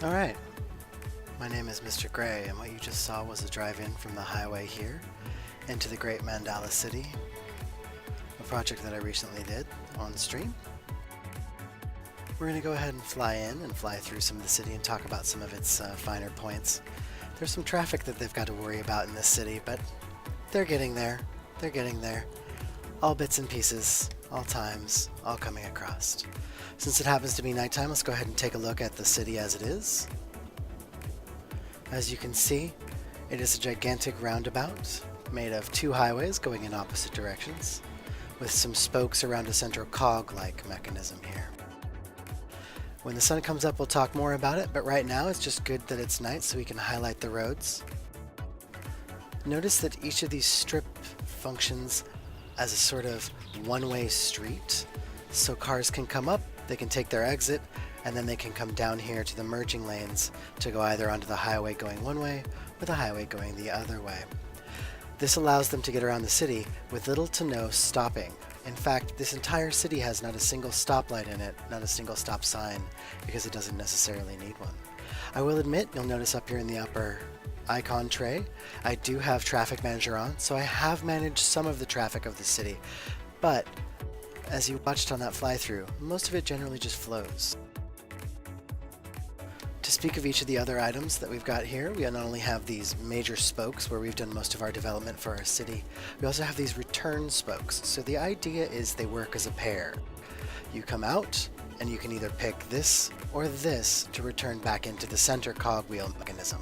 Alright, my name is Mr. Gray, and what you just saw was a drive-in from the highway here into the great Mandala city, a project that I recently did on stream. We're going to go ahead and fly in and fly through some of the city and talk about some of its finer points. There's some traffic that they've got to worry about in this city, but they're getting there. They're getting there. All bits and pieces, all times, all coming across. Since it happens to be nighttime, let's go ahead and take a look at the city as it is. As you can see, it is a gigantic roundabout made of two highways going in opposite directions, with some spokes around a central cog-like mechanism here. When the sun comes up, we'll talk more about it, but right now it's just good that it's night so we can highlight the roads. Notice that each of these strip functions as a sort of one-way street, so cars can come up, they can take their exit, and then they can come down here to the merging lanes to go either onto the highway going one way or the highway going the other way. This allows them to get around the city with little to no stopping. In fact, this entire city has not a single stoplight in it, not a single stop sign, because it doesn't necessarily need one. I will admit, you'll notice up here in the upper icon tray, I do have Traffic Manager on, so I have managed some of the traffic of the city, but as you watched on that fly-through, most of it generally just flows. To speak of each of the other items that we've got here, we not only have these major spokes where we've done most of our development for our city, we also have these return spokes. So the idea is they work as a pair. You come out and you can either pick this or this to return back into the center cogwheel mechanism.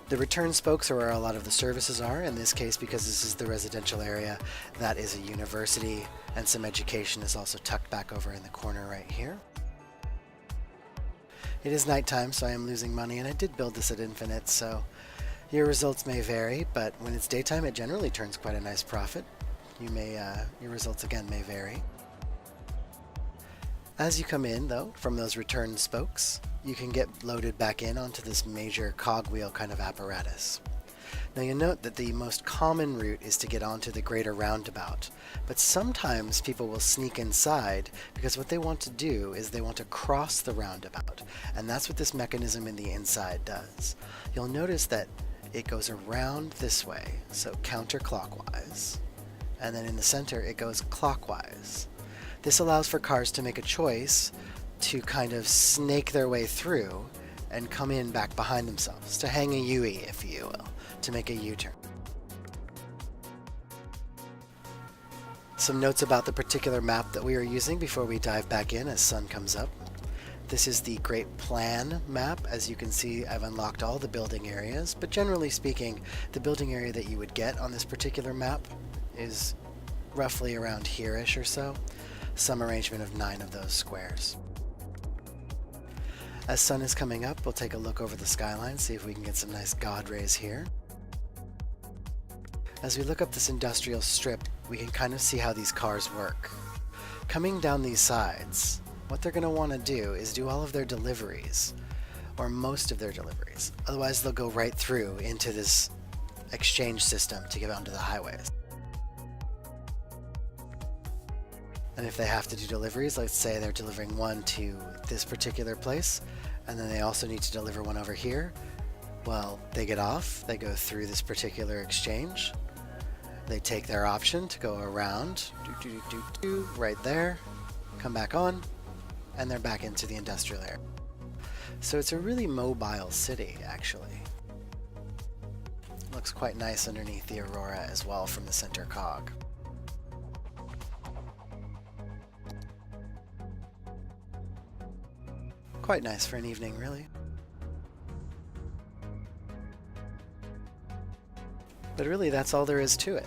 The return spokes are where a lot of the services are. In this case, because this is the residential area, that is a university, and some education is also tucked back over in the corner right here. It is nighttime, so I am losing money, and I did build this at infinite, so your results may vary, but when it's daytime, it generally turns quite a nice profit. Your results again may vary. As you come in, though, from those return spokes, you can get loaded back in onto this major cogwheel kind of apparatus. Now you'll note that the most common route is to get onto the greater roundabout, but sometimes people will sneak inside because what they want to do is they want to cross the roundabout, and that's what this mechanism in the inside does. You'll notice that it goes around this way, so counterclockwise, and then in the center it goes clockwise. This allows for cars to make a choice to kind of snake their way through and come in back behind themselves, to hang a U-ey, if you will, to make a U-turn. Some notes about the particular map that we are using before we dive back in as sun comes up. This is the Great Plan map. As you can see, I've unlocked all the building areas, but generally speaking, the building area that you would get on this particular map is roughly around here-ish or so, some arrangement of 9 of those squares. As sun is coming up, we'll take a look over the skyline, see if we can get some nice God rays here. As we look up this industrial strip, we can kind of see how these cars work. Coming down these sides, what they're going to want to do is do all of their deliveries, or most of their deliveries. Otherwise, they'll go right through into this exchange system to get onto the highways. And if they have to do deliveries, let's say they're delivering one to this particular place, and then they also need to deliver one over here, well, they get off, they go through this particular exchange, they take their option to go around, right there, come back on, and they're back into the industrial area. So it's a really mobile city, actually. Looks quite nice underneath the aurora as well from the center cog. Quite nice for an evening, really. But really, that's all there is to it.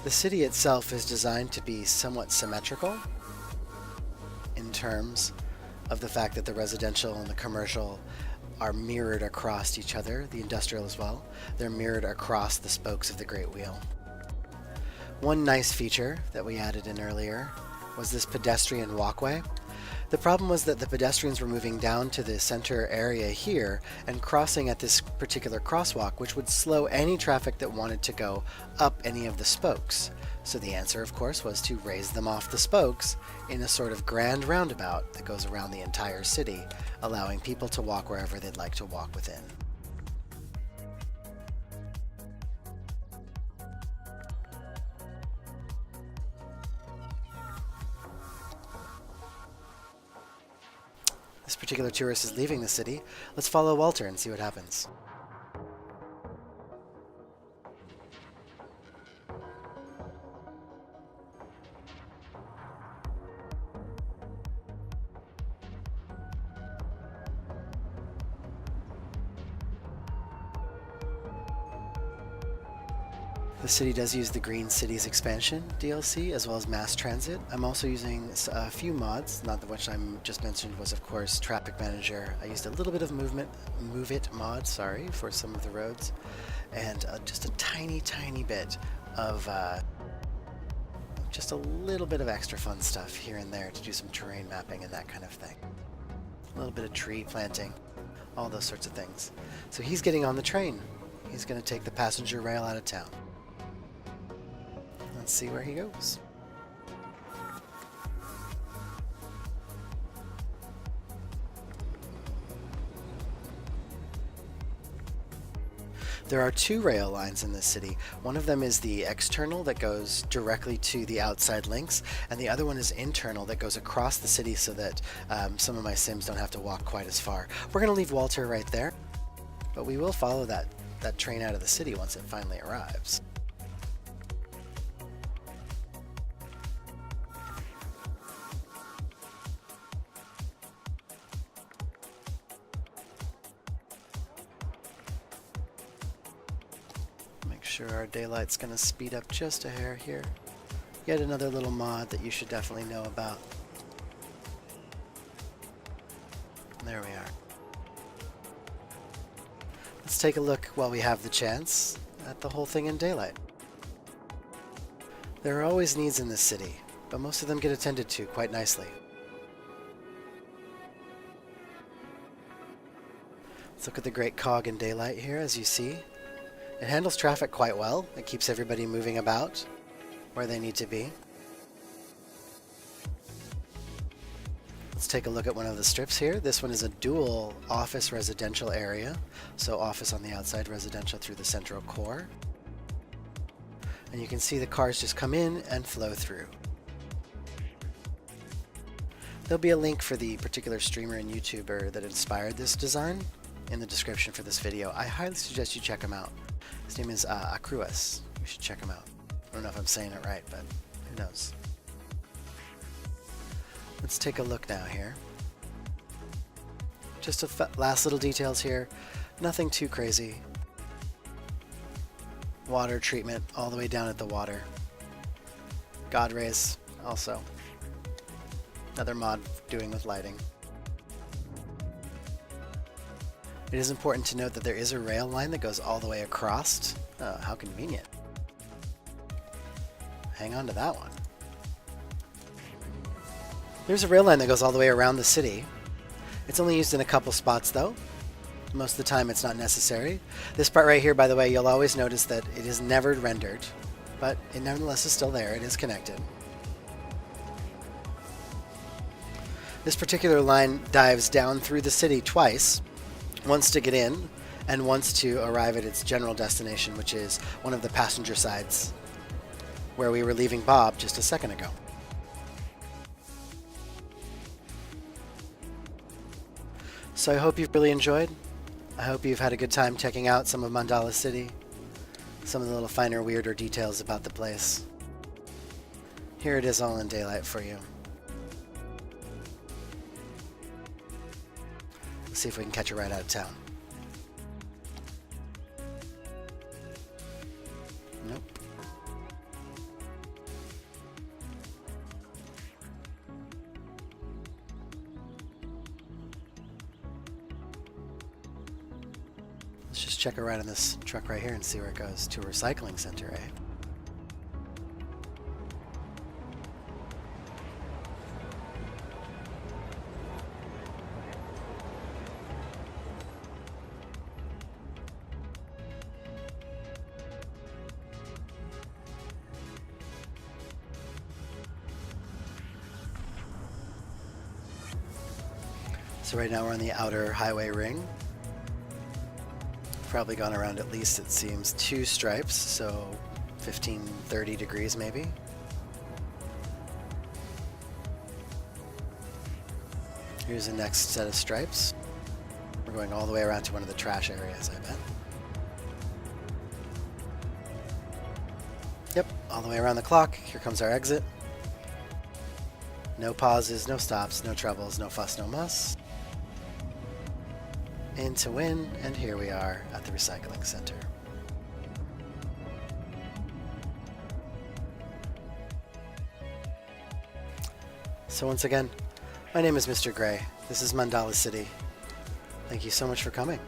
The city itself is designed to be somewhat symmetrical in terms of the fact that the residential and the commercial are mirrored across each other, the industrial as well. They're mirrored across the spokes of the Great Wheel. One nice feature that we added in earlier was this pedestrian walkway. The problem was that the pedestrians were moving down to the center area here and crossing at this particular crosswalk, which would slow any traffic that wanted to go up any of the spokes. So the answer, of course, was to raise them off the spokes in a sort of grand roundabout that goes around the entire city, allowing people to walk wherever they'd like to walk within. This particular tourist is leaving the city. Let's follow Walter and see what happens. The city does use the Green Cities Expansion DLC as well as mass transit. I'm also using a few mods, not the which I just mentioned was of course Traffic Manager. I used a little bit of Move It mod, for some of the roads, and just a tiny bit of just a little bit of extra fun stuff here and there to do some terrain mapping and that kind of thing. A little bit of tree planting, all those sorts of things. So he's getting on the train. He's going to take the passenger rail out of town. Let's see where he goes. There are two rail lines in this city. One of them is the external that goes directly to the outside links, and the other one is internal that goes across the city so that some of my Sims don't have to walk quite as far. We're going to leave Walter right there, but we will follow that train out of the city once it finally arrives. Sure, our daylight's going to speed up just a hair here. Yet another little mod that you should definitely know about. There we are. Let's take a look while we have the chance at the whole thing in daylight. There are always needs in this city, but most of them get attended to quite nicely. Let's look at the great cog in daylight here, as you see. It handles traffic quite well. It keeps everybody moving about where they need to be. Let's take a look at one of the strips here. This one is a dual office residential area. So office on the outside, residential through the central core. And you can see the cars just come in and flow through. There'll be a link for the particular streamer and YouTuber that inspired this design in the description for this video. I highly suggest you check him out. His name is Akruas. You should check him out. I don't know if I'm saying it right, but who knows. Let's take a look now here. Just a last little details here. Nothing too crazy. Water treatment all the way down at the water. God rays also. Another mod doing with lighting. It is important to note that there is a rail line that goes all the way across. How convenient. Hang on to that one. There's a rail line that goes all the way around the city. It's only used in a couple spots though. Most of the time it's not necessary. This part right here, by the way, you'll always notice that it is never rendered, but it nevertheless is still there. It is connected. This particular line dives down through the city twice. Once to get in, and once to arrive at its general destination, which is one of the passenger sides, where we were leaving Bob just a second ago. So I hope you've really enjoyed. I hope you've had a good time checking out some of Mandala City, some of the little finer, weirder details about the place. Here it is all in daylight for you. See if we can catch a ride out of town. Nope. Let's just check a ride on this truck right here and see where it goes. To a recycling center, eh? So right now we're on the outer highway ring. Probably gone around at least, it seems, 2 stripes, so 15, 30 degrees maybe. Here's the next set of stripes. We're going all the way around to one of the trash areas, I bet. Yep, all the way around the clock. Here comes our exit. No pauses, no stops, no troubles, no fuss, no muss. In to win, and here we are at the recycling center. So once again, my name is Mr. Gray. This is Mandala City. Thank you so much for coming.